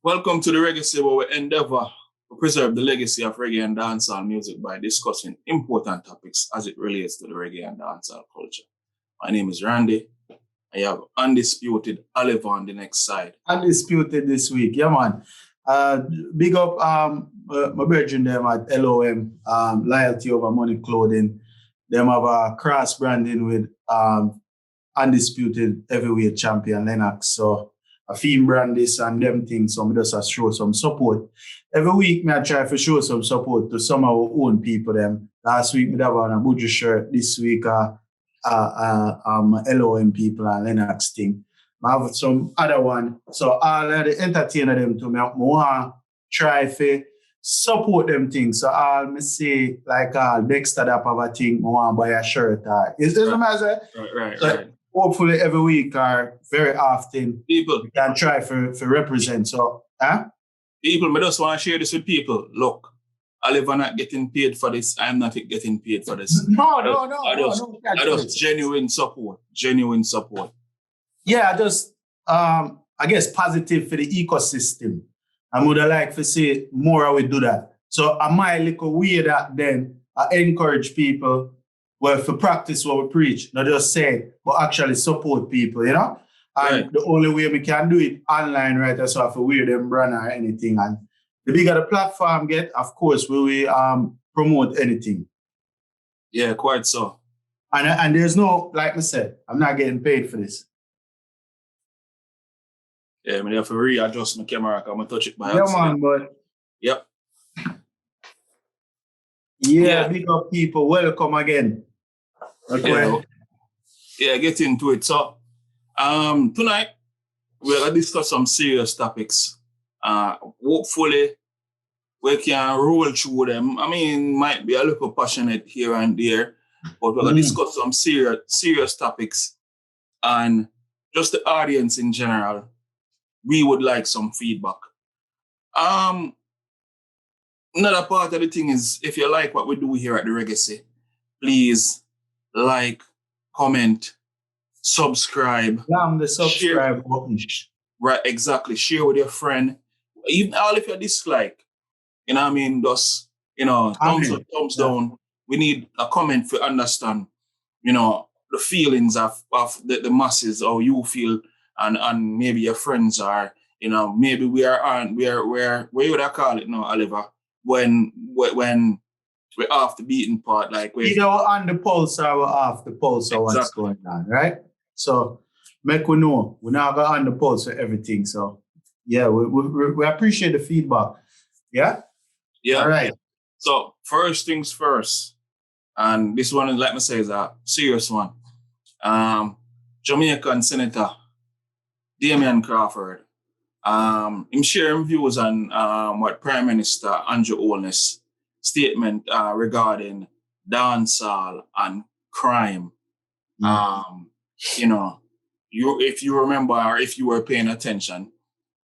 Welcome to the Reggaecy, where we endeavor to preserve the legacy of reggae and dancehall music by discussing important topics as it relates to the reggae and dancehall culture. My name is Randy. I have undisputed Oliver on the next side. Undisputed this week, yeah, man. Big up my brethren them at LOM, Loyalty Over Money Clothing. Them have a cross branding with undisputed heavyweight champion Lennox. So a theme brand this and them things, so me just show some support. Every week me I try to show some support to some of our own people them. Last week me have on a Buju shirt, this week LOM people and Lennox thing. I have some other one. So all of the entertainer them to me, I want to try to support them things. So I'll me say like Dexter that have a thing, I want to buy a shirt. Is this what I say? Right. Hopefully every week or very often People we can try for represent. So people, me just want to share this with people. Look, Oliver not getting paid for this. I'm not getting paid for this. No. I just genuine support. Yeah, just I guess positive for the ecosystem. I would like to say more I will do that. So I might little way that then I encourage people to practice what we preach, not just say, but actually support people, you know? And Right. the only way we can do it online, right? That's why if we wear them brand or anything. And the bigger the platform get, of course, we will promote anything. Yeah, quite so. And there's no, like I said, I'm not getting paid for this. Yeah, I have to readjust my camera. I'm going to touch it by Yeah, accident. man, but Yep. yeah, big up people. Welcome again. Okay. Yeah, get into it. So, tonight we're gonna discuss some serious topics. Hopefully we can roll through them. I mean, might be a little passionate here and there, but we're gonna discuss some serious topics, and just the audience in general. We would like some feedback. Another part of the thing is, if you like what we do here at the Reggaecy, please like, comment, subscribe. Slam the subscribe button. Right, exactly. Share with your friend. Even all if you dislike, you know what I mean? Just, thumbs up, thumbs down. We need a comment to understand, the feelings of the masses, how you feel, and maybe your friends are, maybe we are where would I call it now, Oliver? When we're off the beaten path, like we either we're on the pulse or we're off the pulse or what's going on, right? So make we know we're not on the pulse for everything. So yeah, we appreciate the feedback. Yeah? Yeah. All right. So first things first, and this one, let me say, is a serious one. Jamaican Senator Damion Crawford. Him sharing views on what Prime Minister Andrew Holness statement regarding dancehall and crime. If you remember or if you were paying attention,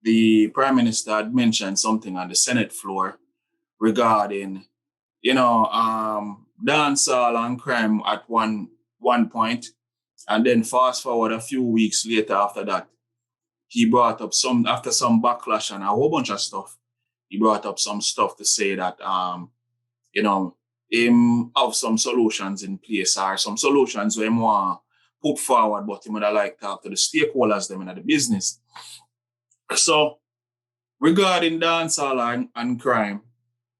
the Prime Minister had mentioned something on the Senate floor regarding, dancehall and crime at one point, and then fast forward a few weeks later after that, he brought up after some backlash and a whole bunch of stuff, he brought up some stuff to say that, him have some solutions in place or some solutions where him want put forward, but he would like to talk to the stakeholders them in the business. So regarding dancehall and crime,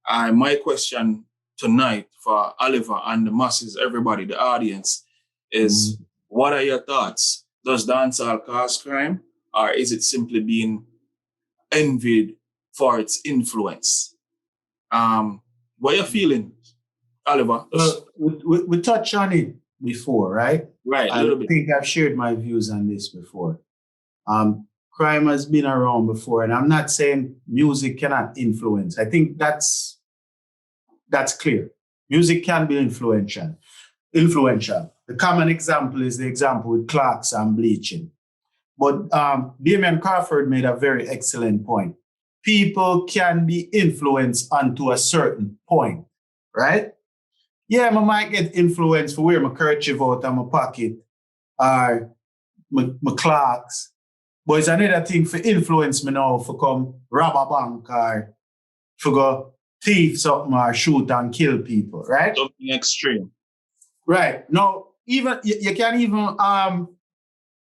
my question tonight for Oliver and the masses, everybody, the audience, is what are your thoughts? Does dancehall cause crime, or is it simply being envied for its influence? What are you feeling, Oliver? We touched on it before, right? Right, I think I've shared my views on this before. Crime has been around before, and I'm not saying music cannot influence. I think that's clear. Music can be influential. The common example is the example with Clarks and bleaching. But Damion Crawford made a very excellent point. People can be influenced unto a certain point, right? Yeah, I might get influenced for wear my kerchief out of my pocket or my Clarks, But it's another thing for influence me now for come rob a bank or for go thief something or shoot and kill people, right? Something extreme. Right. Now, even you can even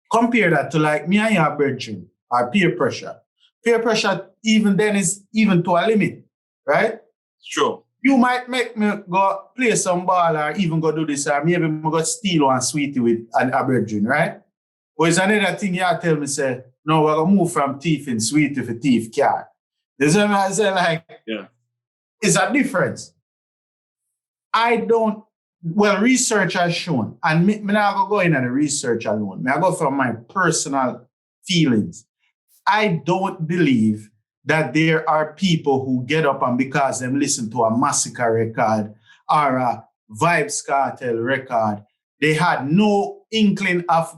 compare that to like me and your brethren or peer pressure. Peer pressure even then is even to a limit, right? Sure. You might make me go play some ball or even go do this or maybe me go steal one sweetie with a brethren, right? But it's another thing you tell me, say, no, we're going to move from thieving sweetie to thief car. You see what I say? Like, yeah. It's a difference. Research has shown, and me not go in on the research alone. I go from my personal feelings. I don't believe that there are people who get up and because them listen to a Massacre record or a Vibes Cartel record, they had no inkling of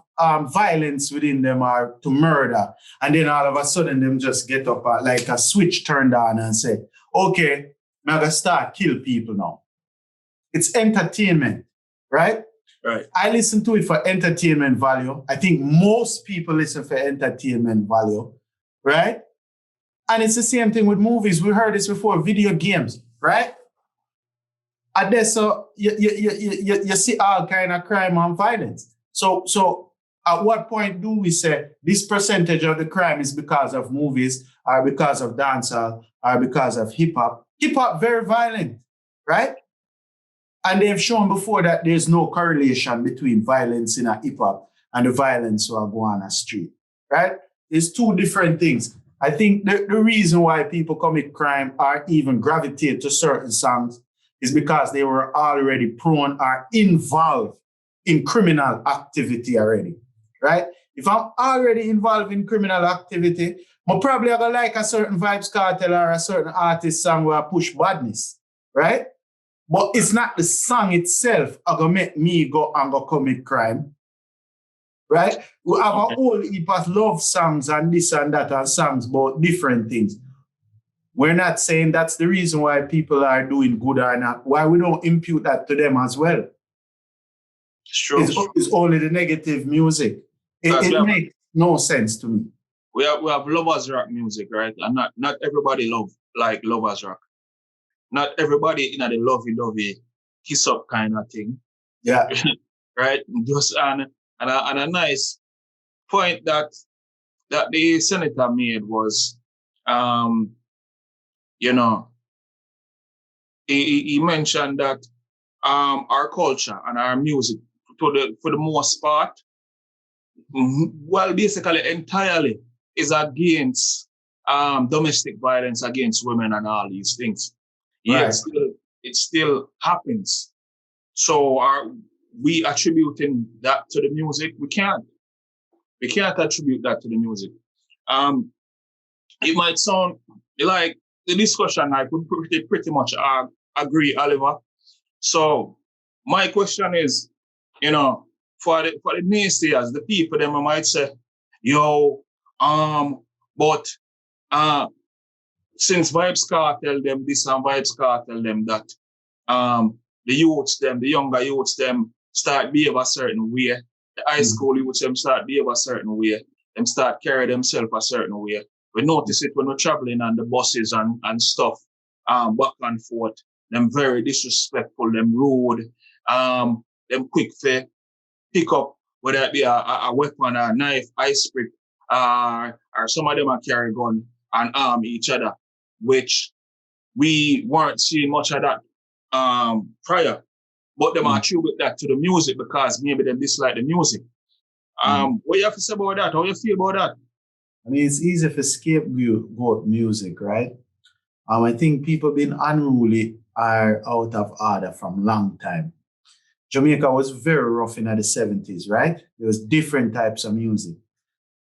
violence within them or to murder. And then all of a sudden them just get up like a switch turned on and say, okay, I'm going to start kill people now. It's entertainment, right? Right. I listen to it for entertainment value. I think most people listen for entertainment value, right? And it's the same thing with movies. We heard this before, video games, right? And then so you see all kind of crime and violence. So at what point do we say this percentage of the crime is because of movies or because of dancehall or because of hip hop? Hip hop very violent, right? And they've shown before that there's no correlation between violence in a hip hop and the violence who are going on the street, right? It's two different things. I think the reason why people commit crime or even gravitate to certain songs is because they were already prone or involved in criminal activity already, right? If I'm already involved in criminal activity, I'm probably going to like a certain Vibes Cartel or a certain artist song where I push badness, right? But it's not the song itself that going to make me go and go commit crime, right? We have a whole heap of love songs and this and that and songs about different things. We're not saying that's the reason why people are doing good or not, why we don't impute that to them as well. Sure. It's only the negative music. It makes no sense to me. We have lovers rock music, right? And not everybody like lovers rock. Not everybody in the lovey kiss up kind of thing. Yeah. Right? Just and a nice point that the senator made was he mentioned that our culture and our music for the most part, basically entirely is against domestic violence against women and all these things. Right. Yet it still happens. So are we attributing that to the music? We can't. We can't attribute that to the music. It might sound like the discussion I could pretty much agree, Oliver. So my question is, for the naysayers, the people them might say, but since Vibes Cartel them this and Vibes Cartel them that, the younger youths them start behave a certain way. The high school youths them start behave a certain way. Them start carry themselves a certain way. We notice it when we're traveling on the buses and stuff, back and forth. Them very disrespectful, them rude, them quick to pick up, whether it be a weapon, a knife, ice pick, or some of them are carry gun and arm each other, which we weren't seeing much of that prior. But them attribute that to the music because maybe they dislike the music. What you have to say about that? How you feel about that? I mean, it's easy for scapegoat music, right? I think people being unruly are out of order from long time. Jamaica was very rough in the 70s, right? There was different types of music.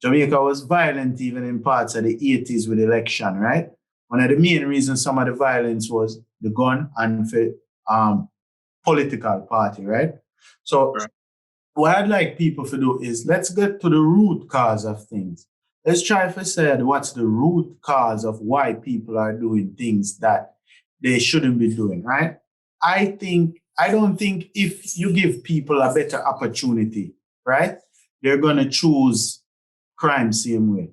Jamaica was violent even in parts of the 80s with election, right? One of the main reasons some of the violence was the gun and for political party, right? So what I'd like people to do is let's get to the root cause of things. Let's try to say what's the root cause of why people are doing things that they shouldn't be doing, right? I don't think if you give people a better opportunity, right, they're going to choose crime same way.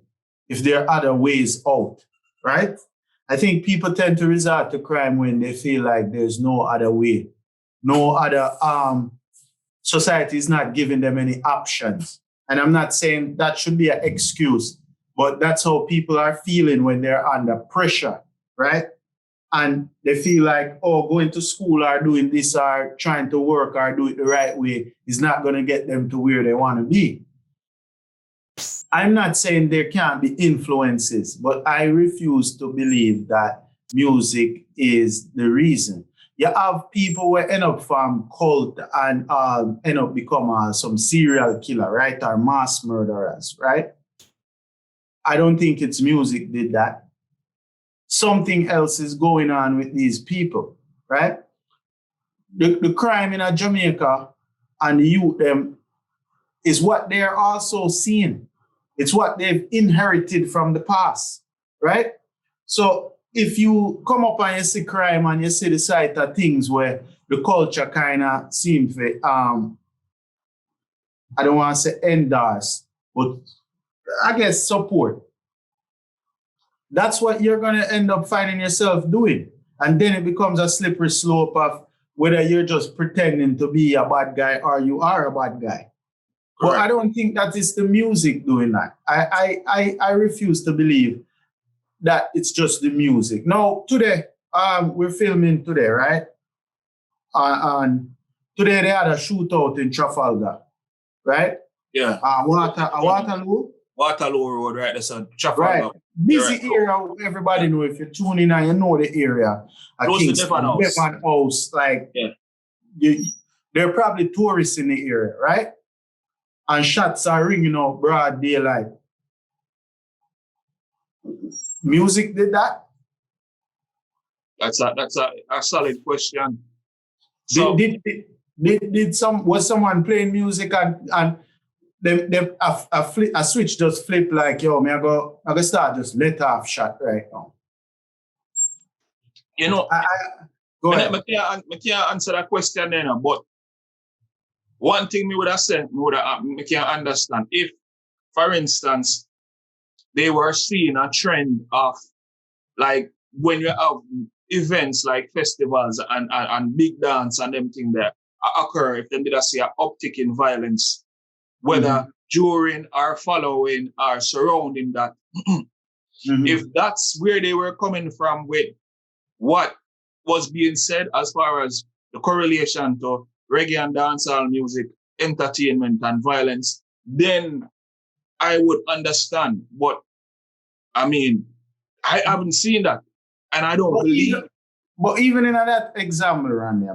If there are other ways out, right? I think people tend to resort to crime when they feel like there's no other way, no other society is not giving them any options. And I'm not saying that should be an excuse, but that's how people are feeling when they're under pressure, right? And they feel like, oh, going to school or doing this or trying to work or do it the right way is not going to get them to where they want to be. I'm not saying there can't be influences, but I refuse to believe that music is the reason. You have people who end up from cult and end up become some serial killer, right? Or mass murderers, right? I don't think it's music did that. Something else is going on with these people, right? The crime in Jamaica and the youth them is what they're also seeing. It's what they've inherited from the past, right? So if you come up and you see crime and you see the side of things where the culture kind of seems to, I don't want to say endorse, but I guess support. That's what you're going to end up finding yourself doing. And then it becomes a slippery slope of whether you're just pretending to be a bad guy or you are a bad guy. But I don't think that is the music doing that. I refuse to believe that it's just the music. Now, today, we're filming today, right? And today they had a shootout in Trafalgar, right? Yeah. Waterloo. Waterloo Road, right? That's a Trafalgar. Right. Busy area, everybody know. If you tune in and you know the area. Close to Devon House. Like, they're probably tourists in the area, right? And shots are ringing out broad daylight. Music did that? That's a solid question. So was someone playing music and a switch just flipped like, yo, I go start just let off shot right now. You know, go ahead. I can't answer that question then, but one thing me would have said, me can understand if, for instance, they were seeing a trend of like when you have events like festivals and big dance and them thing there occur, if they did see an uptick in violence, whether during or following or surrounding that, if that's where they were coming from with what was being said as far as the correlation to reggae and dancehall music, entertainment and violence, then I would understand. But I mean, I haven't seen that, and I don't believe. But even in that example, Randy,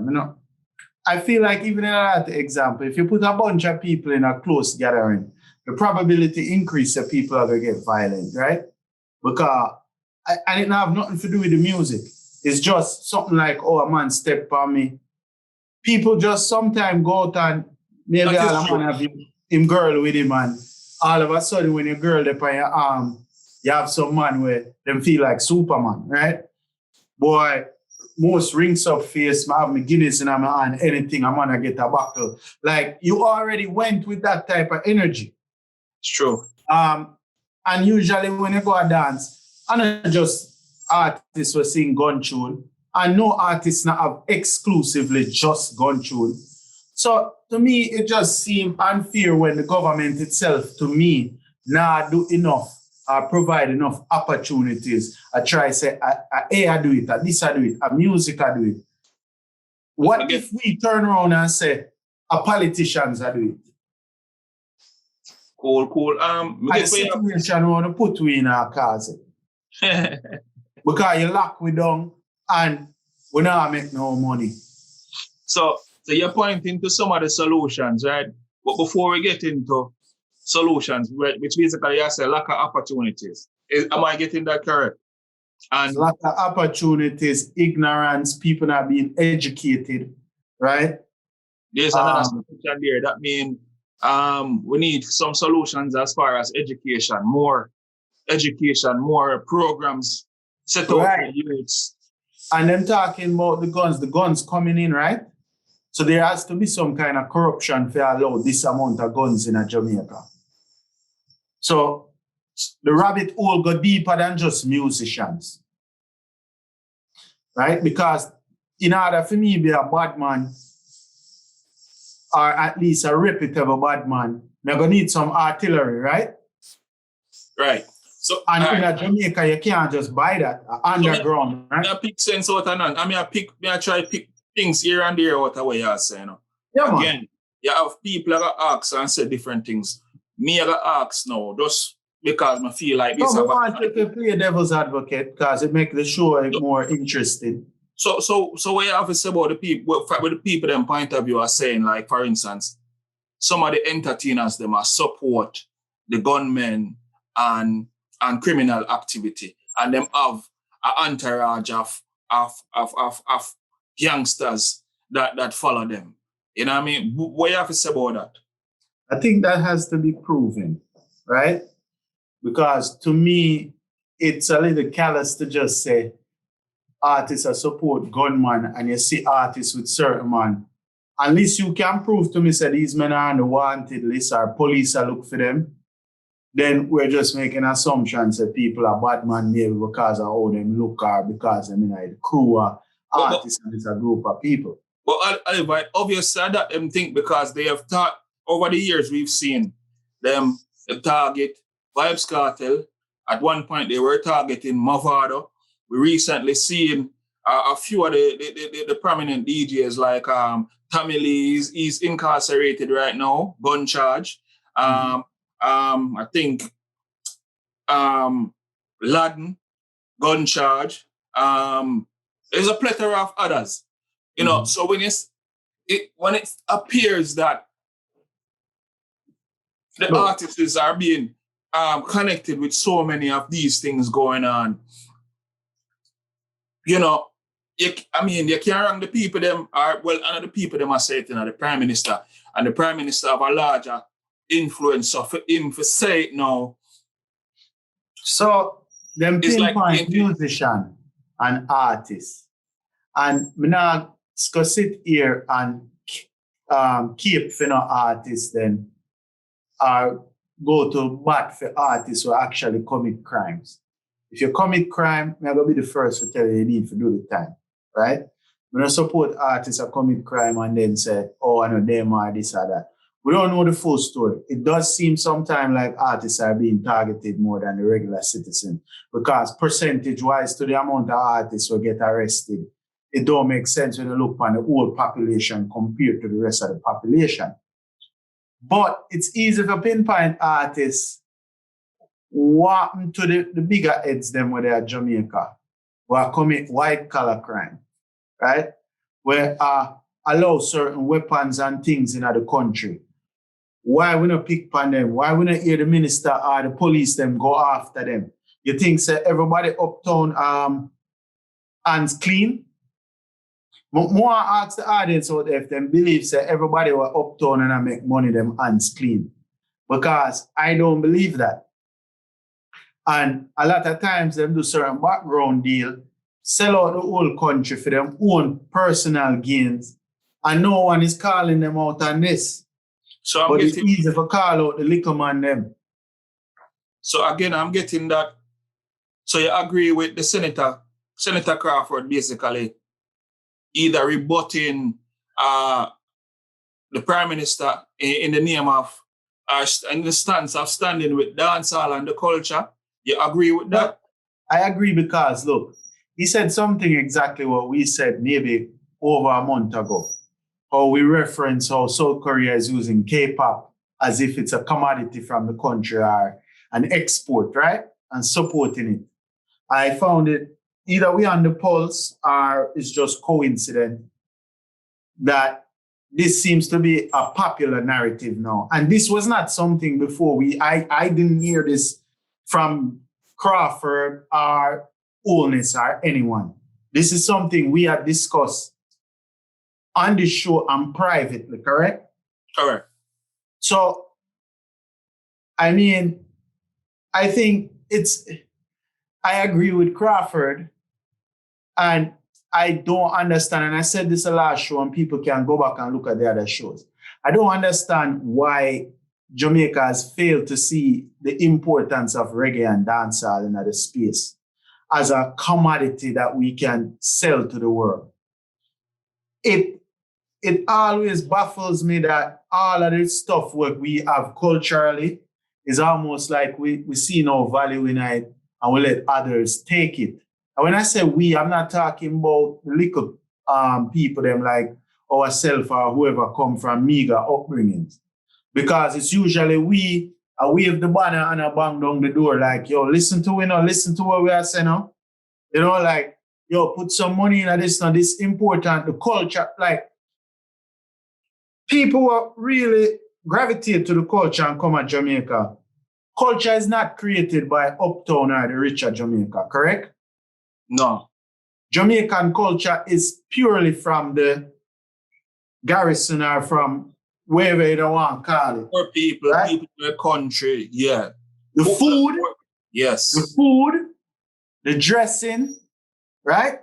I feel like even in that example, if you put a bunch of people in a close gathering, the probability increase that people are going to get violent, right? Because I didn't have nothing to do with the music. It's just something like, oh, a man stepped on me. People just sometimes go out and maybe all a man have him girl with him, and all of a sudden when your girl up on your arm, you have some man where them feel like Superman, right? Boy, most rings up face, I have my Guinness in my hand, anything, I'm gonna get a buckle. Like, you already went with that type of energy. It's true. And usually when you go a dance, and not just artists will sing gun tune, and no artists not have exclusively just gun tune. So to me, it just seemed unfair when the government itself, to me, not do enough provide enough opportunities. I try to say, I do it, this I do it, music I do it. What if we turn around and say, politicians I do it? Cool. The situation we want to put we in our cause. Because you lock we down and we not make no money. So you're pointing to some of the solutions, right? But before we get into solutions, which basically you say lack of opportunities. Am I getting that correct? And lack of opportunities, ignorance, people not being educated, right? There's another solution there. That means we need some solutions as far as education, more programs set up for youths. And them talking about the guns coming in, right? So there has to be some kind of corruption to allow this amount of guns in Jamaica. So the rabbit hole go deeper than just musicians, right? Because in order for me to be a bad man, or at least a reputable bad man, I'm going to need some artillery, right? Right. So, And in right. Jamaica, you can't just buy that underground, right? I pick sense out and on. I try to pick things here and there out of what you're saying. Yeah, Again, man. you have people that ask and say different things. Me, I ask now, just because I feel like this. No, I want you to play devil's advocate because it makes the show more interesting. So what you have to say about the people, with the people them point of view are saying, like, for instance, some of the entertainers them are support the gunmen and criminal activity, and them have an entourage of youngsters that follow them. You know what I mean? What you have to say about that? I think that has to be proven, right? Because to me, it's a little callous to just say artists are support gunman and you see artists with certain man. Unless you can prove to me that these men are on the wanted list or police are look for them, then we're just making assumptions that people are bad man maybe because of how them look or because I mean like the crew are artists and it's a group of people. Well, obviously that them think because they have taught over the years we've seen them target Vibes Cartel. At one point they were targeting Mavado. We recently seen a few of the prominent DJs like Tommy Lee, he's incarcerated right now, gun charge. I think Laden, gun charge. There's a plethora of others. You know, so when it appears that the artists are being connected with so many of these things going on, you know, you can't wrong the people them are, well, another people them are saying, you know, the Prime Minister, and the Prime Minister have a larger influence for him to say it now. So them pinpoint like musician and artist. And me not go sit here and keep for no artists then or go to bat for artists who actually commit crimes. If you commit crime, I'm going to be the first to tell you need to do the time, right? We don't support artists who commit crime and then say, oh, I know them or this or that. We don't know the full story. It does seem sometimes like artists are being targeted more than the regular citizen because percentage-wise to the amount of artists who get arrested, it don't make sense when you look on the whole population compared to the rest of the population. But it's easy to pinpoint artists what happened to the bigger heads them where they are Jamaica, where commit white collar crime, right? Where allow certain weapons and things in the country. Why we not pick on them? Why we not hear the minister or the police them go after them? You think say everybody uptown hands clean? More ask the audience out there if them believe say everybody were uptown and I make money them hands clean. Because I don't believe that. And a lot of times them do certain background deal, sell out the whole country for them own personal gains, and no one is calling them out on this. So but it's easy to call out the liquor man them. So again, I'm getting that. So you agree with the Senator Crawford basically either rebutting the Prime Minister in the name of in the stance of standing with dancehall and the culture. You agree with that? I agree because, look, he said something exactly what we said maybe over a month ago. How we reference how South Korea is using K-pop as if it's a commodity from the country or an export, right? And supporting it. I found it either we on the pulse or it's just coincident that this seems to be a popular narrative now. And this was not something before. I didn't hear this from Crawford or Holness or anyone. This is something we had discussed on the show and privately, correct? Correct. So, I mean, I think I agree with Crawford and I don't understand, and I said this the last show and people can go back and look at the other shows. I don't understand why Jamaica has failed to see the importance of reggae and dancehall in the space as a commodity that we can sell to the world. It always baffles me that all of this stuff what we have culturally is almost like we see no value in it and we let others take it. And when I say we, I'm not talking about little people, them like ourselves or whoever come from meager upbringings. Because it's usually we wave the banner and I bang down the door like, yo, listen to what we are saying now. You know, like, yo, put some money in this and this important, the culture, like, people who really gravitate to the culture and come at Jamaica. Culture is not created by uptown or the richer Jamaica, correct? No. Jamaican culture is purely from the garrison or from wherever you don't want to call it. For people, right? People in the country, yeah. The food, yes. The food, the dressing, right?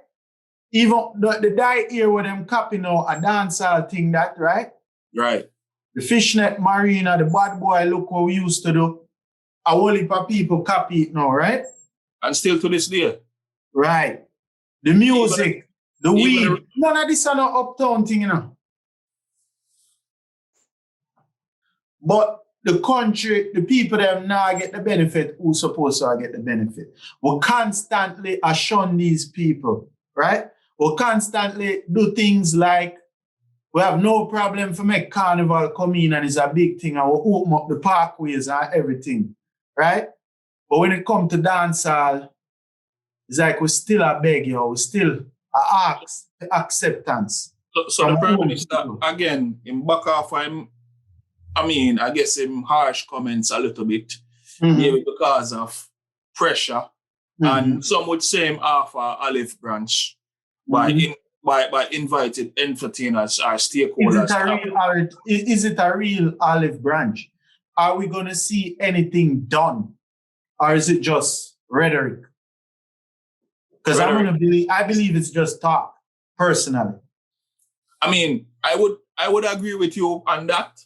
Even the dye here with them copying now a dancehall thing that, right? Right. The fishnet marina, the bad boy look what we used to do. A whole heap of people copy it now, right? And still to this day. Right. The music, the weed. None of this is no uptown thing, you know. But the country, the people them now get the benefit who's supposed to get the benefit. We constantly shun these people, right? We constantly do things like we have no problem for make carnival come in and it's a big thing and we open up the parkways and everything, right? But when it comes to dancehall, it's like we still a beg you, we still ask acceptance. So the Prime Minister, again, in back off him, I guess him harsh comments a little bit, maybe because of pressure. And some would say him half a olive branch by invited entertainers or stakeholders. Is it a real olive branch? Are we going to see anything done? Or is it just rhetoric? Because I believe it's just talk, personally. I would agree with you on that,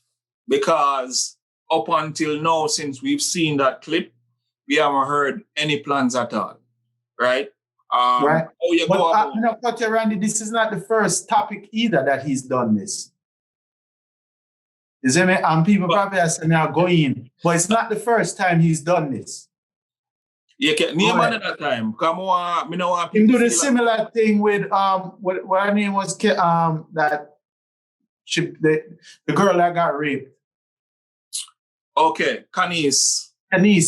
because up until now, since we've seen that clip, we haven't heard any plans at all, right? Right. But Randy, this is not the first topic either that he's done this. You see me? And people probably are saying now going, but it's not the first time he's done this. Yeah, name another time. Come on, me know what people do the similar thing with what her name was that the girl that got raped. Okay, Canis. Her name.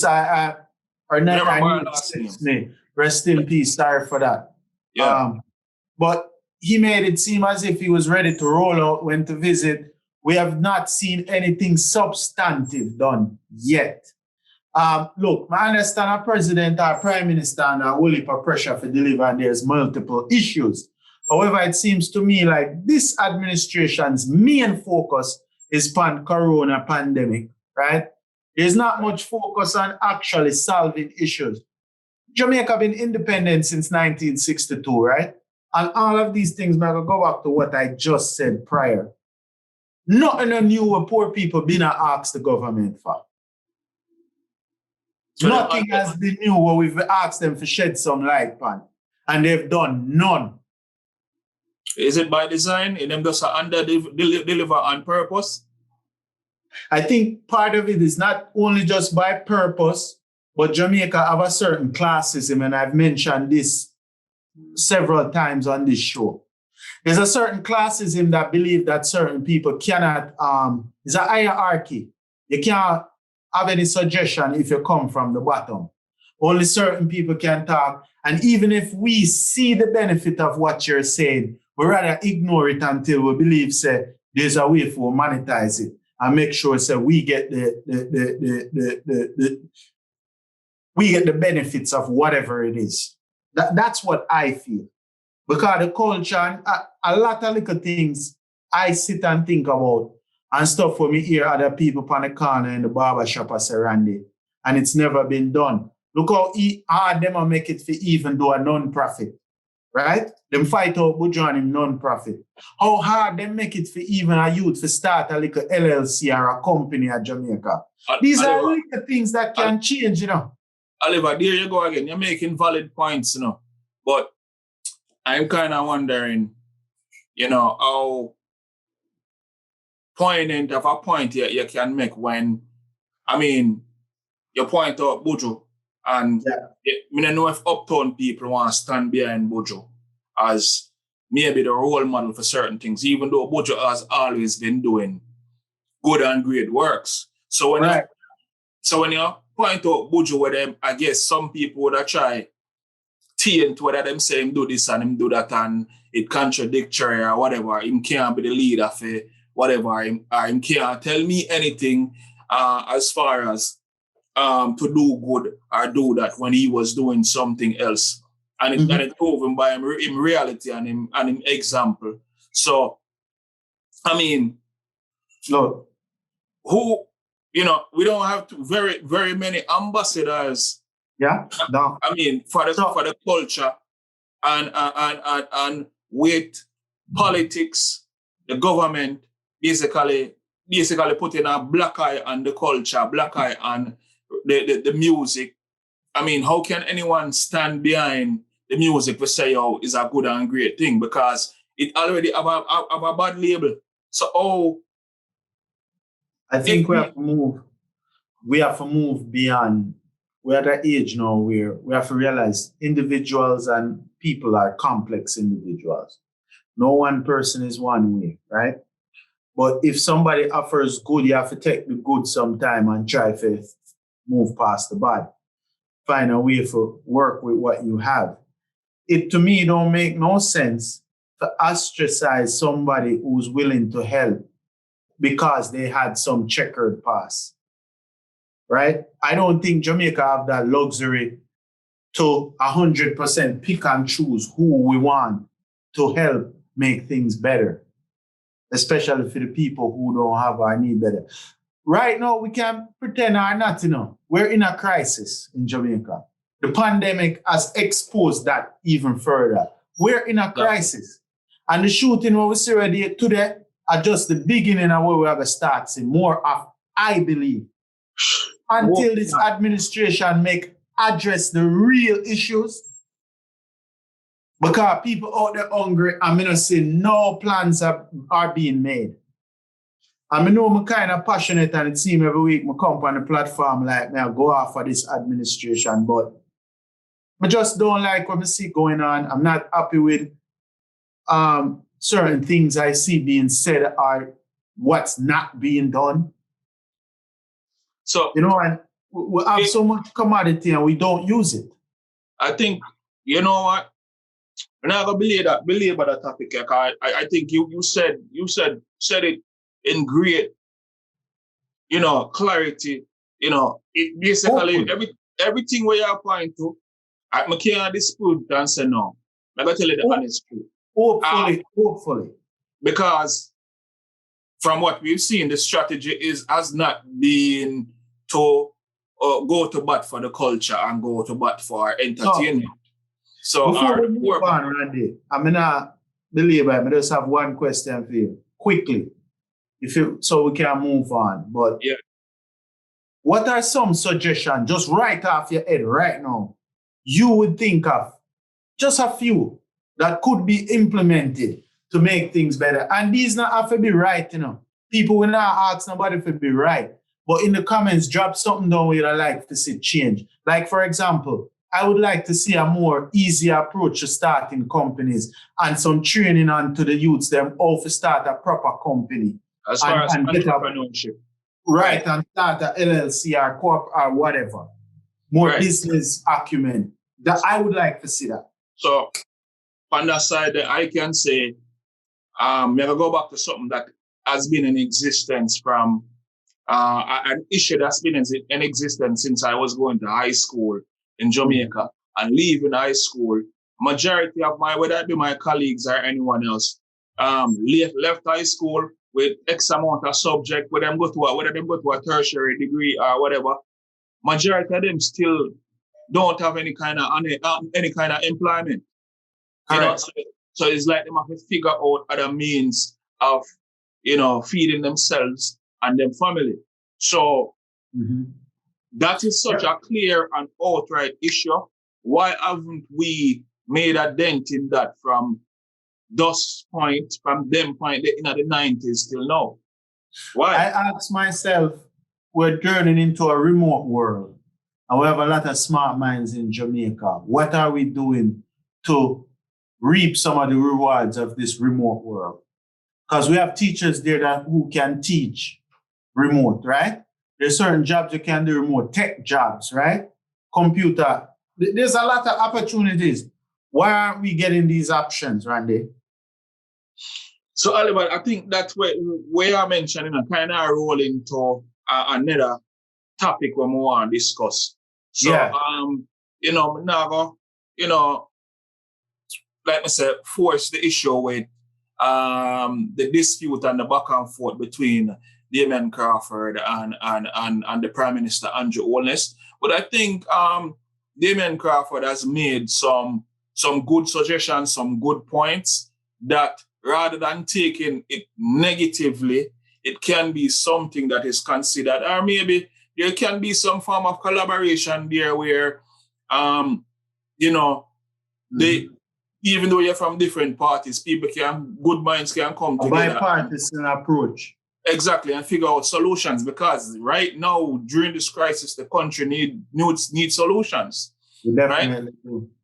Rest in peace. Sorry for that. Yeah. But he made it seem as if he was ready to roll out, went to visit. We have not seen anything substantive done yet. Look, I understand our president, our prime minister, and a whole heap of pressure for deliver, and there's multiple issues. However, it seems to me like this administration's main focus is on corona pandemic, right? There's not much focus on actually solving issues. Jamaica been independent since 1962, right? And all of these things, I'm going to go back to what I just said prior. Nothing new what poor people been asked the government for. So nothing has been new what we've asked them to shed some light on. And they've done none. Is it by design? And them just deliver on purpose? I think part of it is not only just by purpose, but Jamaica have a certain classism, and I've mentioned this several times on this show. There's a certain classism that believe that certain people cannot, it's a hierarchy. You can't have any suggestion if you come from the bottom. Only certain people can talk. And even if we see the benefit of what you're saying, we rather ignore it until we believe, say, there's a way for monetize it and make sure, say, we get we get the benefits of whatever it is. That's what I feel. Because the culture and a lot of little things I sit and think about and stuff for me hear other people on the corner in the barber shop as a Randy, and it's never been done. Look how hard them make it for even do a non-profit. right? Them fight out Buju and him non-profit. How hard they make it for even a youth to start a little LLC or a company at Jamaica. These are little things that can change, you know. Oliver, there you go again. You're making valid points, you know. But I'm kind of wondering, you know, how poignant of a point you can make when, I mean, you point out Buju, and I don't know if uptown people want to stand behind Buju as maybe the role model for certain things, even though Buju has always been doing good and great works. So when you point out Buju with them, I guess some people would have tried taint whether them say him do this and him do that and it contradictory or whatever. Him can't be the leader for whatever. Him can't tell me anything as far as to do good or do that when he was doing something else. And it proven by him reality and him example. So, I mean, look, who, you know, we don't have very, very many ambassadors. Yeah, no. I mean, for the culture and with politics, the government basically putting a black eye on the culture, black eye on the music. I mean, how can anyone stand behind the music for say, oh, is a good and great thing? Because it already have a bad label. So, I think we have to move beyond. We're at an age now where we have to realize individuals and people are complex individuals. No one person is one way, right? But if somebody offers good, you have to take the good sometime and try to move past the bad. Find a way to work with what you have. It, to me, don't make no sense to ostracize somebody who's willing to help because they had some checkered past. Right? I don't think Jamaica have that luxury to 100% pick and choose who we want to help make things better, especially for the people who don't have or need better. Right now, we can pretend or not, you know, we're in a crisis in Jamaica. The pandemic has exposed that even further. We're in a crisis. And the shooting what we see already today are just the beginning of where we have to start seeing more of, I believe. Until this administration address the real issues. Because people out there hungry, I'm going to say no plans are being made. I know I'm kind of passionate and it seems every week I come on the platform like me I go off for this administration, but I just don't like what I see going on. I'm not happy with certain things I see being said or what's not being done. So, you know, and we have so much commodity and we don't use it. I think, you know what? I'm not gonna belabor that topic. I think you said it in great, you know, clarity. You know, it basically everything where you point to, I can't dispute and say no. I'm gonna tell you the honest truth. Hopefully. Because from what we've seen, the strategy has not been to go to bat for the culture and go to bat for entertainment. So before we move on, Randy, I'm not belabor. I just have one question for you, quickly, so we can move on. But what are some suggestions, just right off your head right now, you would think of, just a few that could be implemented to make things better? And these not have to be right, you know. People will not ask nobody to be right. But in the comments, drop something down where you'd like to see change. Like, for example, I would like to see a more easy approach to starting companies and some training onto the youths them how to start a proper company. As far as entrepreneurship. Right, and start a LLC or corp or whatever. More business acumen. That I would like to see that. So on that side, I can say, I'm going to go back to something that has been in existence from an issue that's been in existence since I was going to high school in Jamaica and leaving high school. Majority of whether it be my colleagues or anyone else, left high school with X amount of subject, whether them go to a tertiary degree or whatever. Majority of them still don't have any kind of employment. You know, Correct. so it's like they have to figure out other means of, feeding themselves and their family. So that is such a clear and outright issue. Why haven't we made a dent in that from them point in the 90s till now? Why? I ask myself, we're journeying into a remote world, and we have a lot of smart minds in Jamaica. What are we doing to reap some of the rewards of this remote world? Because we have teachers there who can teach remote, right? There's certain jobs you can do remote, tech jobs, right? Computer. There's a lot of opportunities. Why aren't we getting these options, Randy? So, Oliver, I think that's where I mentioned, kind of roll into another topic when we want to discuss. So, now, like I said, force the issue with the dispute and the back and forth between Damion Crawford and the Prime Minister Andrew Holness. But I think Damion Crawford has made some good suggestions, some good points that rather than taking it negatively, it can be something that is considered, or maybe there can be some form of collaboration there where, they, even though you're from different parties, good minds can come together. A bipartisan approach. Exactly, and figure out solutions, because right now, during this crisis, the country needs solutions. Definitely. Right?